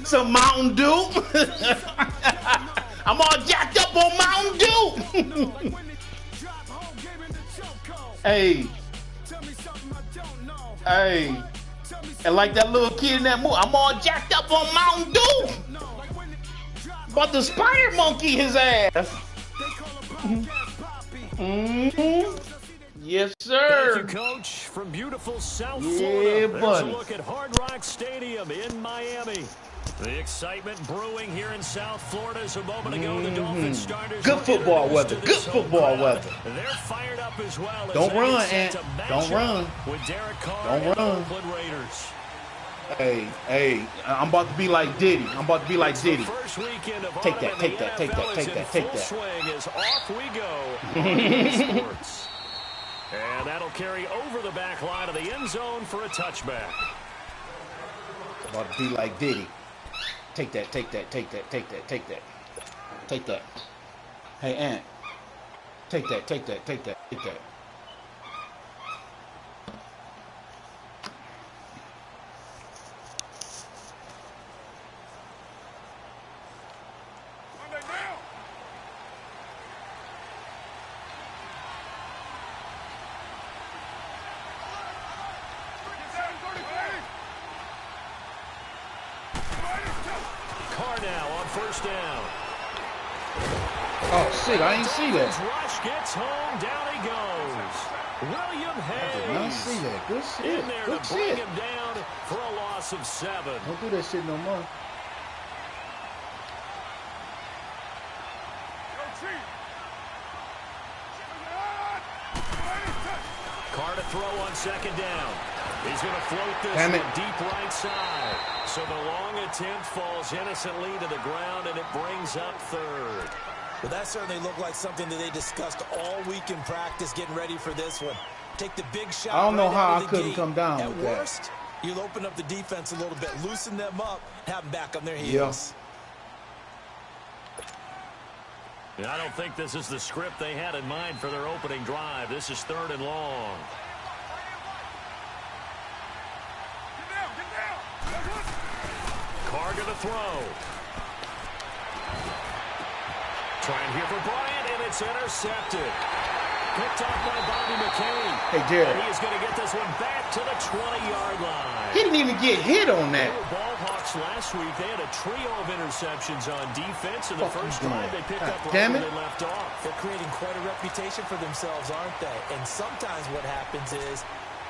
Some Mountain Dew. I'm all jacked up on Mountain Dew. Hey. Hey. And like that little kid in that movie, I'm all jacked up on Mountain Dew. About to spider monkey his ass. Yes, sir. Thank you, Coach, from beautiful South Florida. There's a look at Hard Rock Stadium in Miami. The excitement brewing here in South Florida as a moment ago. The Dolphins starters. Good football weather. Good football weather. They're fired up as well. Don't run, Ant. Don't run. With Derek Carr and the Oakland Raiders. Hey, I'm about to be like Diddy. I'm about to be like Diddy. Take that. Swing is off we go. Sports. And that'll carry over the back line of the end zone for a touchback. About to be like Diddy. Take that. Hey, Ant. Take that. First down. Oh, shit, I ain't see that. Rush gets home, down he goes. William Hayes. I did not see that. Good shit. In there Good to shit. bring him down for a loss of 7. Don't do that shit no more. Carr to throw on second down. He's going to float this one deep right side. So the long attempt falls innocently to the ground, and it brings up third. Well, that certainly looked like something that they discussed all week in practice getting ready for this one. Take the big shot. I don't know right how out I of the couldn't gate. come down At with that. worst, you'll open up the defense a little bit, loosen them up, have them back on their heels. Yeah. I don't think this is the script they had in mind for their opening drive. This is 3rd and long. Carr going to throw. Trying here for Bryant, and it's intercepted. Picked off by Bobby McCain. Hey, Jared. And he is going to get this one back to the 20-yard line. He didn't even get hit on that. They were ball hawks last week. They had a trio of interceptions on defense. In the first drive, they picked up right where they left off. They're creating quite a reputation for themselves, aren't they? And sometimes what happens is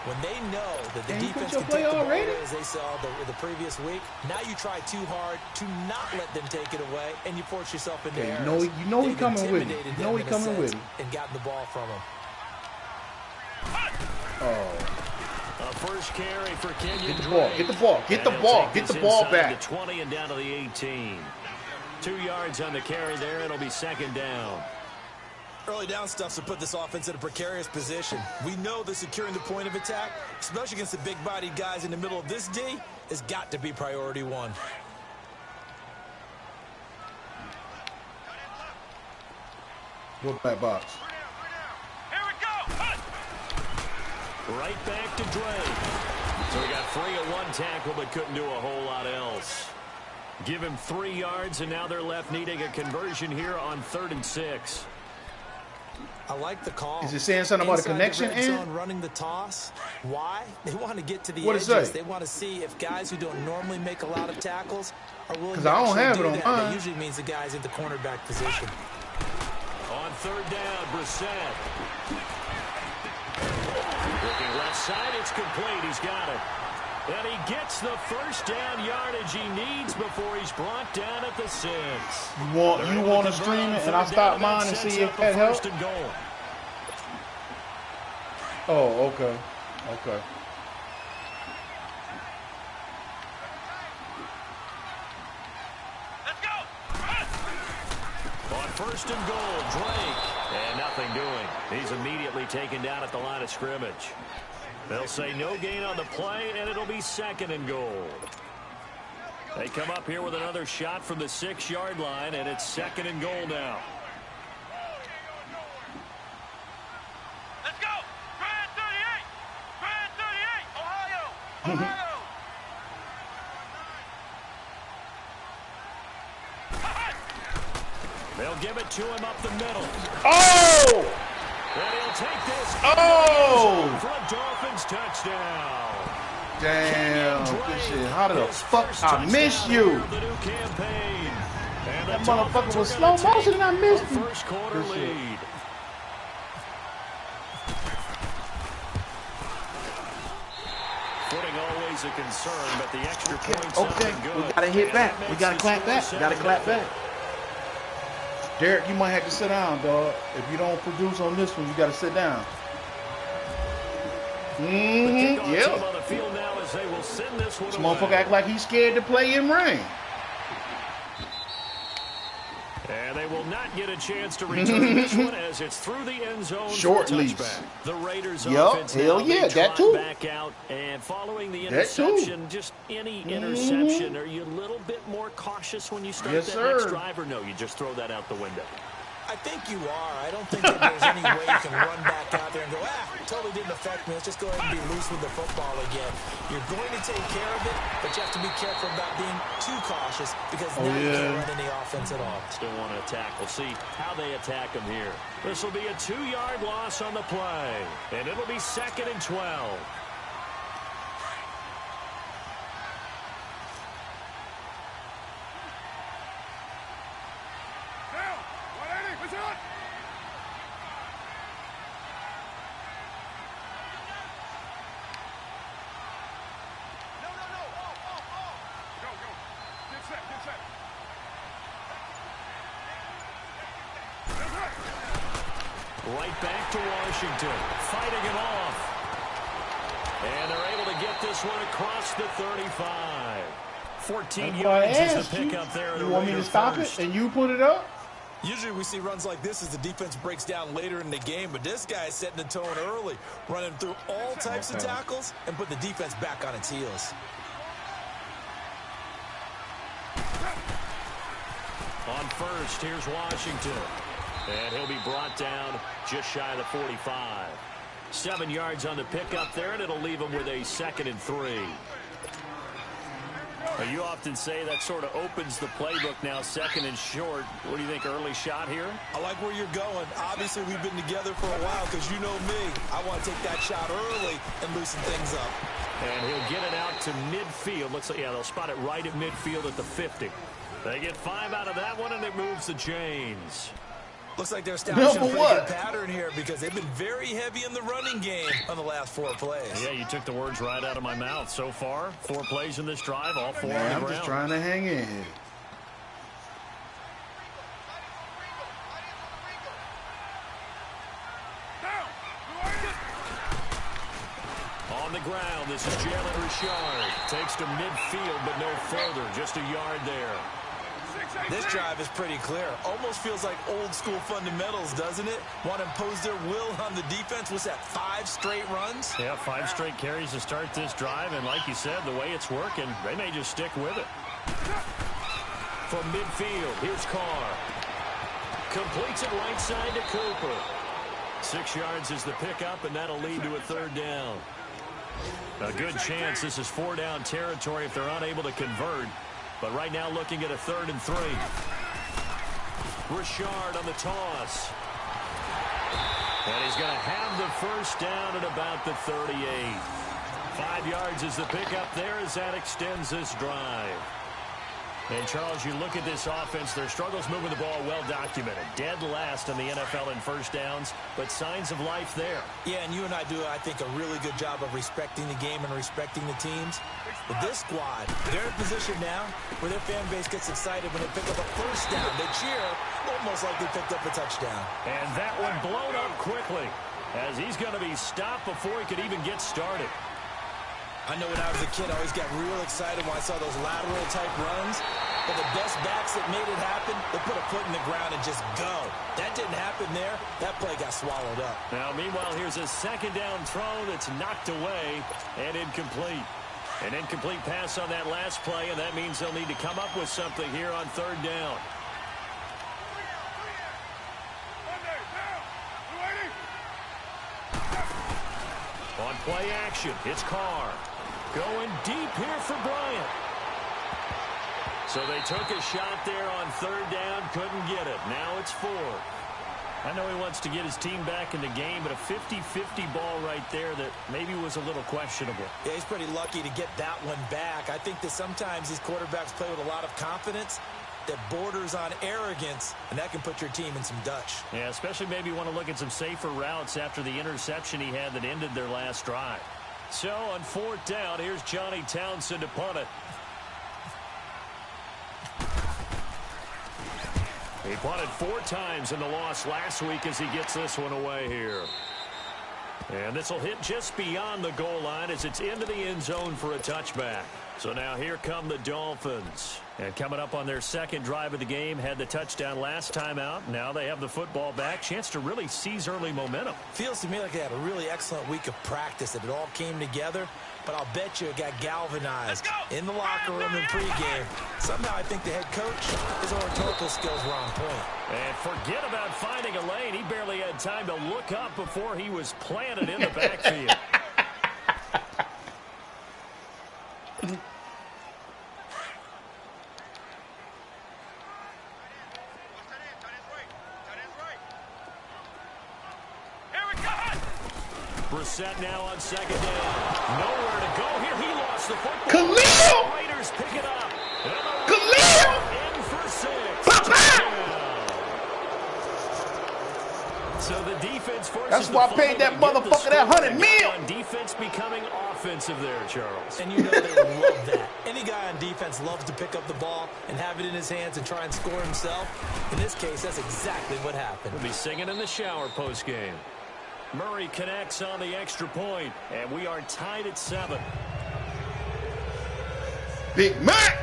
when they know that the defense can take the ball away, as they saw the previous week, now you try too hard to not let them take it away, and you force yourself into errors. You know he's coming with you. You know he's coming with you. And gotten the ball from him. A first carry for Kenyon. Get the ball back. The 20 and down to the 18. 2 yards on the carry there. It'll be second down. Early down stuff to put this offense in a precarious position. We know that securing the point of attack, especially against the big-bodied guys in the middle of this D, has got to be priority 1. Go back box. Here we go. Right back to Drake. So we got 3 at 1 tackle, but couldn't do a whole lot else. Give him 3 yards, and now they're left needing a conversion here on 3rd and 6. I like the call. Is it saying something about a connection? Running the toss. Why? They want to get to the edges. They want to see if guys who don't normally make a lot of tackles are willing to Because I don't have it on mine. mine. That usually means the guy's in the cornerback position. On 3rd down, Brissett. Looking left side, it's complete. He's got it. And he gets the first down yardage he needs before he's brought down at the 6. You want to stream it, and I stop mine and see if that helps? Oh, okay. Okay. Let's go. On 1st and goal, Drake. And nothing doing. He's immediately taken down at the line of scrimmage. They'll say no gain on the play, and it'll be 2nd and goal. They come up here with another shot from the 6-yard line, and it's 2nd and goal now. Let's go. They'll give it to him up the middle. Oh! And he'll take this. Oh! For a Dolphins touchdown. Damn, good shit. How the fuck I miss you? That motherfucker was slow motion and I missed him. First quarter lead. Footing always a concern, but the extra points okay. Good. We gotta hit back. We gotta clap back. We gotta clap back. Derek, you might have to sit down, dog. If you don't produce on this one, you gotta sit down. Yeah. This motherfucker act like he's scared to play in rain. And they will not get a chance to return this one as it's through the end zone. Short leash. The Raiders offense hell yeah, that too. Back out and following the interception, just any interception, are you a little bit more cautious when you start that next drive, or no, you just throw that out the window? I think you are. I don't think that there's any way you can run back out there and go, totally didn't affect me. Let's just go ahead and be loose with the football again. You're going to take care of it, but you have to be careful about being too cautious because now you can't run any offense at all. Still want to attack. We'll see how they attack him here. This will be a 2-yard loss on the play, and it'll be 2nd and 12. Right back to Washington, fighting it off. And they're able to get this one across the 35. 14 yards is the pickup there. You want me to stop it and you put it up? Usually we see runs like this as the defense breaks down later in the game, but this guy's setting the tone early, running through all types of tackles and put the defense back on its heels. On first, here's Washington. And he'll be brought down just shy of the 45. 7 yards on the pickup there, and it'll leave him with a 2nd and 3. Now, you often say that sort of opens the playbook now, 2nd and short. What do you think, early shot here? I like where you're going. Obviously, we've been together for a while because you know me. I want to take that shot early and loosen things up. And he'll get it out to midfield. Looks like, they'll spot it right at midfield at the 50. They get 5 out of that one, and it moves the chains. Looks like they're establishing a pretty good pattern here because they've been very heavy in the running game on the last 4 plays. Yeah, you took the words right out of my mouth. So far, 4 plays in this drive, all 4 on the I'm ground. just trying to hang in here. On the ground, this is Jalen Richard. Takes to midfield, but no further. Just a yard there. This drive is pretty clear. Almost feels like old school fundamentals, doesn't it? Want to impose their will on the defense. What's that, 5 straight runs? Yeah, 5 straight carries to start this drive. And like you said, the way it's working, they may just stick with it. From midfield, here's Carr. Completes it right side to Cooper. 6 yards is the pickup, and that'll lead to a 3rd down. A good chance this is 4-down territory if they're unable to convert. But right now looking at a 3rd and 3. Richard on the toss. And he's going to have the 1st down at about the 38. 5 yards is the pickup there as that extends this drive. And, Charles, you look at this offense, their struggles moving the ball well documented. Dead last in the NFL in 1st downs, but signs of life there. Yeah, and you and I do, I think, a really good job of respecting the game and respecting the teams. But this squad, they're in a position now where their fan base gets excited when they pick up a 1st down. They cheer almost like they picked up a touchdown. And that one blown up quickly as he's going to be stopped before he could even get started. I know when I was a kid, I always got real excited when I saw those lateral-type runs. But the best backs that made it happen, they put a foot in the ground and just go. That didn't happen there. That play got swallowed up. Now, meanwhile, here's a 2nd down throw that's knocked away and incomplete. An incomplete pass on that last play, and that means they'll need to come up with something here on 3rd down. On play action, it's Carr. Going deep here for Bryant. So they took a shot there on third down, couldn't get it. Now it's fourth. I know he wants to get his team back in the game, but a 50-50 ball right there that maybe was a little questionable. Yeah, he's pretty lucky to get that one back. I think that sometimes these quarterbacks play with a lot of confidence that borders on arrogance, and that can put your team in some Dutch. Yeah, especially maybe you want to look at some safer routes after the interception he had that ended their last drive. So on fourth down, here's Johnny Townsend to punt it. He punted 4 times in the loss last week as he gets this one away here. And this will hit just beyond the goal line as it's into the end zone for a touchback. So now here come the Dolphins. And coming up on their second drive of the game, had the touchdown last time out. Now they have the football back. Chance to really seize early momentum. Feels to me like they had a really excellent week of practice, that it all came together. But I'll bet you it got galvanized in the locker room and pregame. Somehow I think the head coach, his oratorical skills were on point. And forget about finding a lane. He barely had time to look up before he was planted in the backfield. Brissett now on second down. Nowhere to go here. He lost the football. Khalil! Raiders pick it up. Khalil! In for 6. So the defense forces. That's why I paid that motherfucker that $100 million. Defense becoming offensive there, Charles. And you know they love that. Any guy on defense loves to pick up the ball and have it in his hands and try and score himself. In this case, that's exactly what happened. We'll be singing in the shower postgame. Murray connects on the extra point, and we are tied at 7. Big Mac!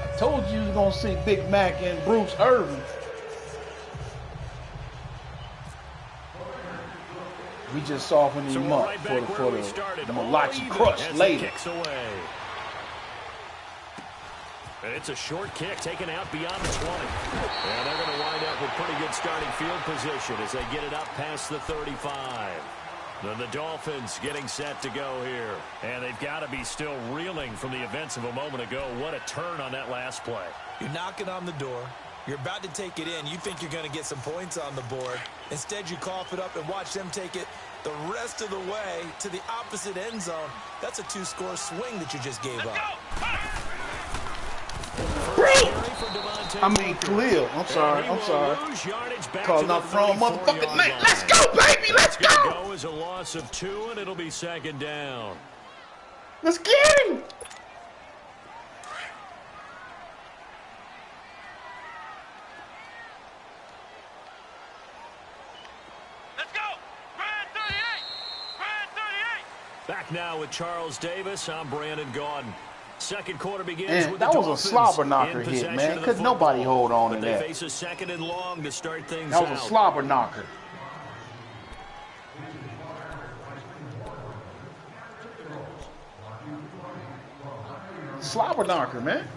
I told you was going to see Big Mac and Bruce Irvin. We just softened him up for the Malachi Crush later. And it's a short kick taken out beyond the 20. And they're going to wind up with pretty good starting field position as they get it up past the 35. Then the Dolphins getting set to go here. And they've got to be still reeling from the events of a moment ago. What a turn on that last play. You're knocking on the door. You're about to take it in. You think you're going to get some points on the board. Instead, you cough it up and watch them take it the rest of the way to the opposite end zone. That's a 2-score swing that you just gave up. I mean, Khalil. I'm sorry. Calling out the wrong motherfucking man. Let's go, baby. Let's go. Go is a loss of 2, and it'll be second down. Let's get him. Let's go. Brand 38. Brand 38. Back now with Charles Davis. I'm Brandon Gaudin. Second quarter begins with that the was a slobber knocker hit, man. Could nobody hold on to that? They face a second and long to start things out. That was a slobber knocker. Slobber knocker, man.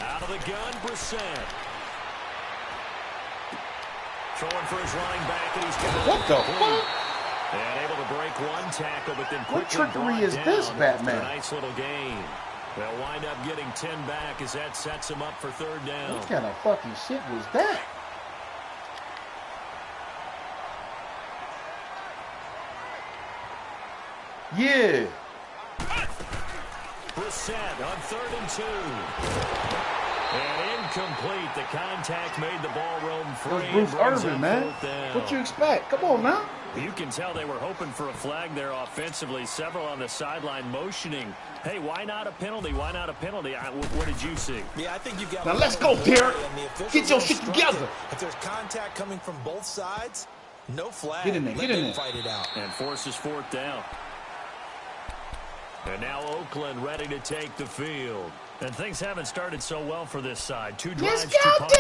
Out of the gun, Brissett. Throwing for his running back, and he's got it. What the fuck? And able to break one tackle, but then quickly what trickery is this, Batman? A nice little gain. They'll wind up getting 10 back as that sets him up for third down. What kind of fucking shit was that? Yeah. Brissett on 3rd and 2. And incomplete. The contact made the ball roam free. Bruce Irvin, man. What you expect? Come on now. You can tell they were hoping for a flag there offensively. Several on the sideline motioning. Hey, why not a penalty? Why not a penalty? What did you see? Yeah, I think you've got. Now let's go, Derek. Get your shit together. If there's contact coming from both sides, no flag. Get in there. Get in there. Fight it out. And forces 4th down. And now Oakland ready to take the field. And things haven't started so well for this side. 2 drives, 2 punts.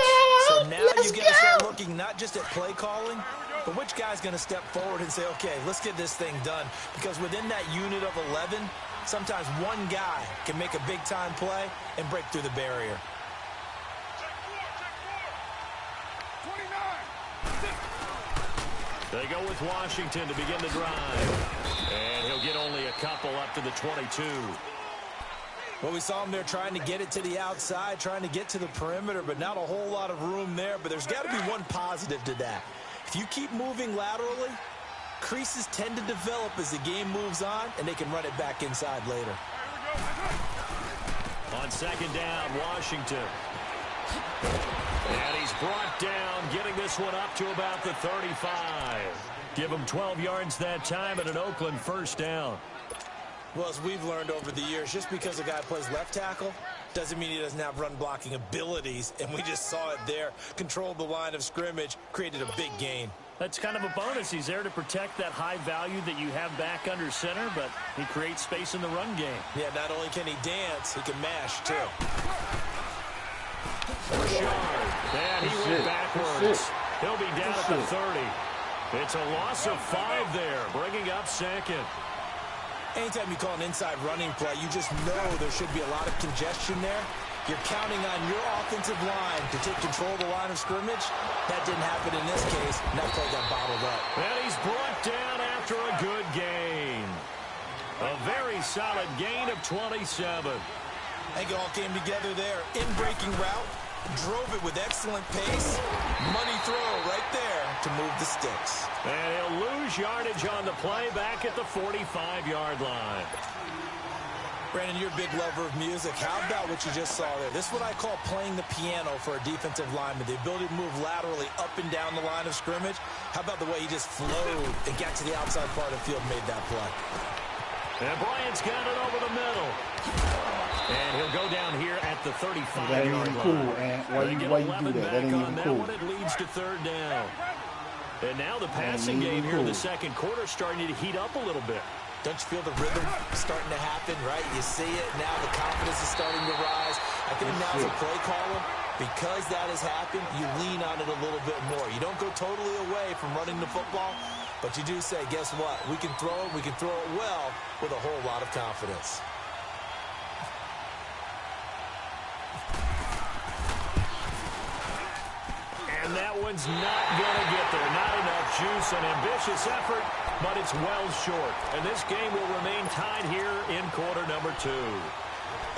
So now you got to start looking not just at play calling, but which guy's going to step forward and say, okay, let's get this thing done. Because within that unit of 11, Sometimes one guy can make a big-time play and break through the barrier. They go with Washington to begin the drive. And he'll get only a couple up to the 22. Well, we saw him there trying to get it to the outside, trying to get to the perimeter, but not a whole lot of room there. But there's got to be one positive to that. If you keep moving laterally, creases tend to develop as the game moves on, and they can run it back inside later. On second down, Washington. And he's brought down, getting this one up to about the 35. Give him 12 yards that time and an Oakland first down. Well, as we've learned over the years, just because a guy plays left tackle doesn't mean he doesn't have run-blocking abilities, and we just saw it there. Controlled the line of scrimmage, created a big gain. That's kind of a bonus. He's there to protect that high value that you have back under center, but he creates space in the run game. Yeah, not only can he dance, he can mash, too. And he went backwards. He'll be down at the 30. It's a loss of 5 there, bringing up second. Anytime you call an inside running play, you just know there should be a lot of congestion there. You're counting on your offensive line to take control of the line of scrimmage. That didn't happen in this case, and that play got bottled up. And he's brought down after a good gain. A very solid gain of 27. I think it all came together there. In-breaking route, drove it with excellent pace. Money throw right there to move the sticks. And he'll lose yardage on the play back at the 45-yard line. Brandon, you're a big lover of music. How about what you just saw there? This is what I call playing the piano for a defensive lineman. The ability to move laterally up and down the line of scrimmage. How about the way he just flowed and got to the outside part of the field and made that play? And Bryant's got it over the middle. And he'll go down here at the 35-yard line. That ain't even cool, man. Why you do that? That ain't even cool. It leads to third down. And now the passing game here in the second quarter starting to heat up a little bit. Don't you feel the rhythm starting to happen, right? You see it now. The confidence is starting to rise. I think now as a play caller, because that has happened, you lean on it a little bit more. You don't go totally away from running the football, but you do say, guess what? We can throw it. We can throw it well with a whole lot of confidence. And that one's not going to get there. Not enough juice. An ambitious effort, but it's well short. And this game will remain tied here in quarter number 2.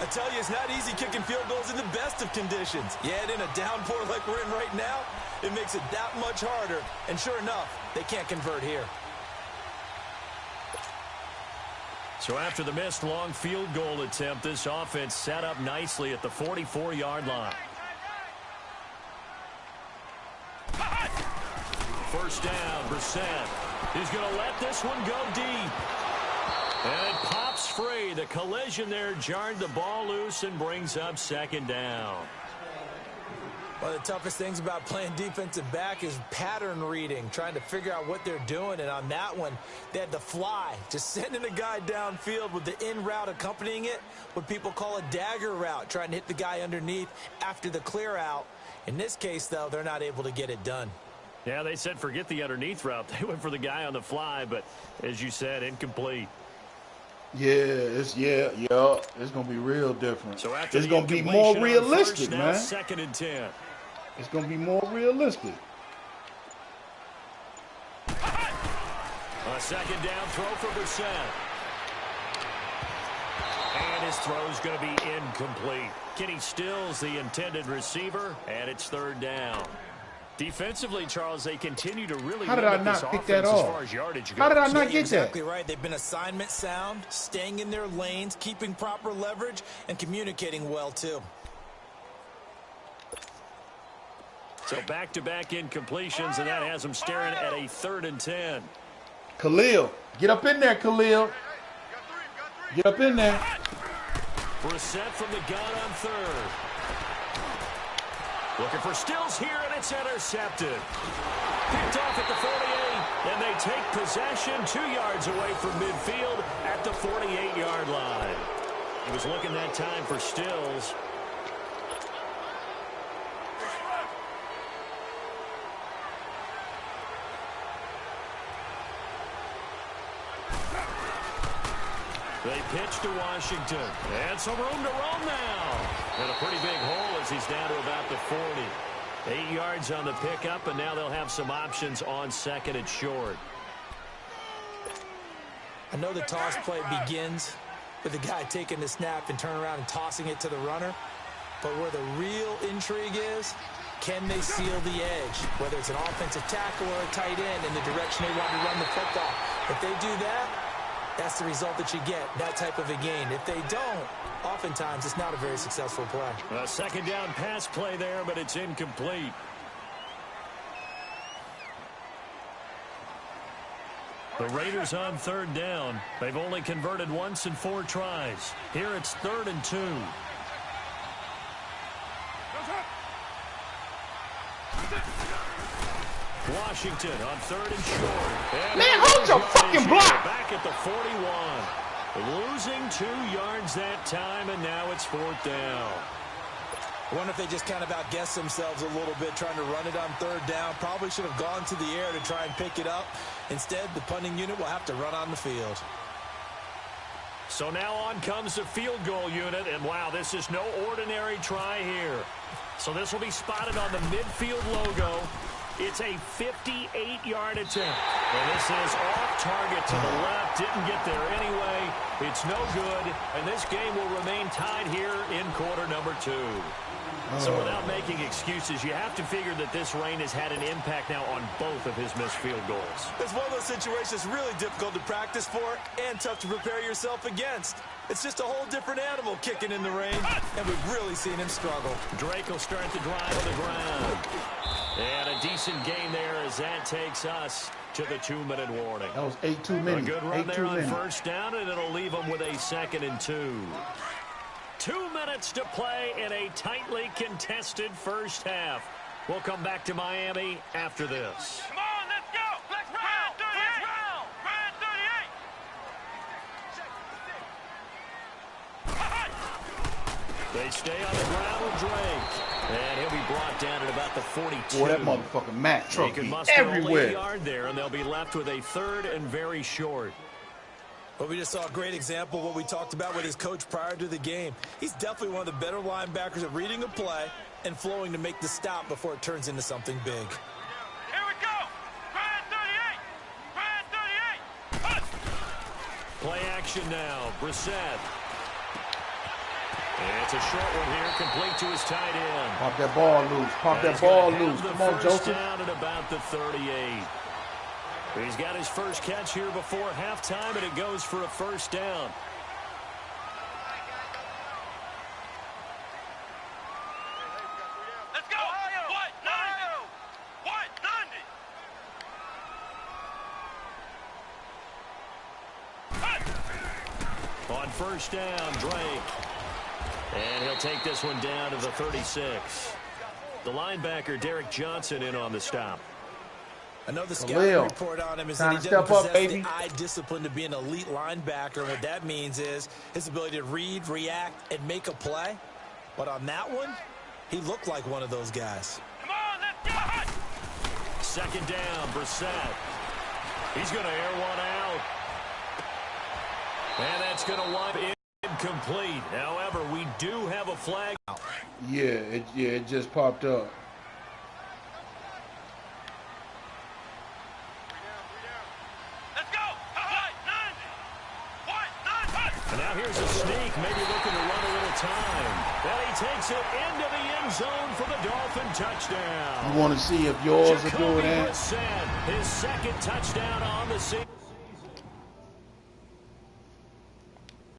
I tell you, it's not easy kicking field goals in the best of conditions. Yet in a downpour like we're in right now, it makes it that much harder. And sure enough, they can't convert here. So after the missed long field goal attempt, this offense set up nicely at the 44-yard line. First down, Brissett. He's going to let this one go deep. And it pops free. The collision there jarred the ball loose and brings up second down. One of the toughest things about playing defensive back is pattern reading, trying to figure out what they're doing. And on that one, they had to fly, just sending a guy downfield with the in route accompanying it, what people call a dagger route, trying to hit the guy underneath after the clear out. In this case, though, they're not able to get it done. Yeah, they said forget the underneath route. They went for the guy on the fly, but as you said, incomplete. Yeah, it's gonna be real different. So after it's gonna be more realistic, man. Second and 10. It's gonna be more realistic. A second down throw for Brissett. And his throw's going to be incomplete. Kenny Stills, the intended receiver, and it's third down. Defensively, Charles, they continue to really How did I not pick that off? As far as yardage goes. How did I not get exactly that? Right. They've been assignment sound, staying in their lanes, keeping proper leverage, and communicating well, too. So back-to-back incompletions, and that has them staring at a 3rd and 10. Khalil, get up in there, Khalil. Get up in there. Brissett from the gun on 3rd. Looking for Stills here, and it's intercepted. Picked off at the 48, and they take possession 2 yards away from midfield at the 48-yard line. He was looking that time for Stills. They pitch to Washington. And some room to roam now. And a pretty big hole as he's down to about the 40. 8 yards on the pickup, and now they'll have some options on second and short. I know the toss play begins with the guy taking the snap and turning around and tossing it to the runner. But where the real intrigue is, can they seal the edge? Whether it's an offensive tackle or a tight end in the direction they want to run the football. If they do that, that's the result that you get, that type of a gain. If they don't, oftentimes it's not a very successful play. A second down pass play there, but it's incomplete. The Raiders on third down. They've only converted once in 4 tries. Here it's 3rd and 2. Washington on 3rd and short. And man, hold your fucking block. Back at the 41. Losing 2 yards that time, and now it's 4th down. I wonder if they just kind of outguessed themselves a little bit trying to run it on 3rd down. Probably should have gone to the air to try and pick it up. Instead, the punting unit will have to run on the field. So now on comes the field goal unit, and wow, this is no ordinary try here. So this will be spotted on the midfield logo. It's a 58-yard attempt. And this is off target to the left. Didn't get there anyway. It's no good. And this game will remain tied here in quarter number 2. So without making excuses, you have to figure that this rain has had an impact now on both of his missed field goals. It's one of those situations really difficult to practice for and tough to prepare yourself against. It's just a whole different animal kicking in the rain, and we've really seen him struggle. Drake will start the drive on the ground. And a decent gain there as that takes us to the 2-minute warning. That was 8 too many. A good run there on 8 too many. first down, and it'll leave them with a 2nd and 2. 2 minutes to play in a tightly contested first half. We'll come back to Miami after this. Come on, let's go. Let's round 38. Round 38. They stay on the ground with Drake. And he'll be brought down at about the 42. Boy, that motherfucking Mack truck He could be muster only everywhere. a yard there, and they'll be left with a 3rd and very short. Well, we just saw a great example of what we talked about with his coach prior to the game. He's definitely one of the better linebackers at reading a play and flowing to make the stop before it turns into something big. Here we go. Round 38. Round 38. Play action now. Brissett. It's a short one here, complete to his tight end. Pop that ball loose. Pop that ball loose. Come on, Joseph. Down at about the 38. He's got his first catch here before halftime, and it goes for a first down. Let's go. What? 90. What? 90. On first down, Drake. And he'll take this one down to the 36. The linebacker, Derek Johnson, in on the stop. I know the Khalil. scouting report on him is that Time he to doesn't step up, possess baby. the eye discipline to be an elite linebacker. And what that means is his ability to read, react, and make a play. But on that one, he looked like one of those guys. Come on, let's go. Second down, Brissett. He's going to air one out. And that's going to wipe incomplete. However, we do have a flag. Yeah, it just popped up. Let's go. What? 90. What? 90. And now here's a sneak, maybe looking to run a little time. And he takes it into the end zone for the Dolphin touchdown. You want to see if yours are doing Jacoby that? Brissett, his 2nd touchdown on the season.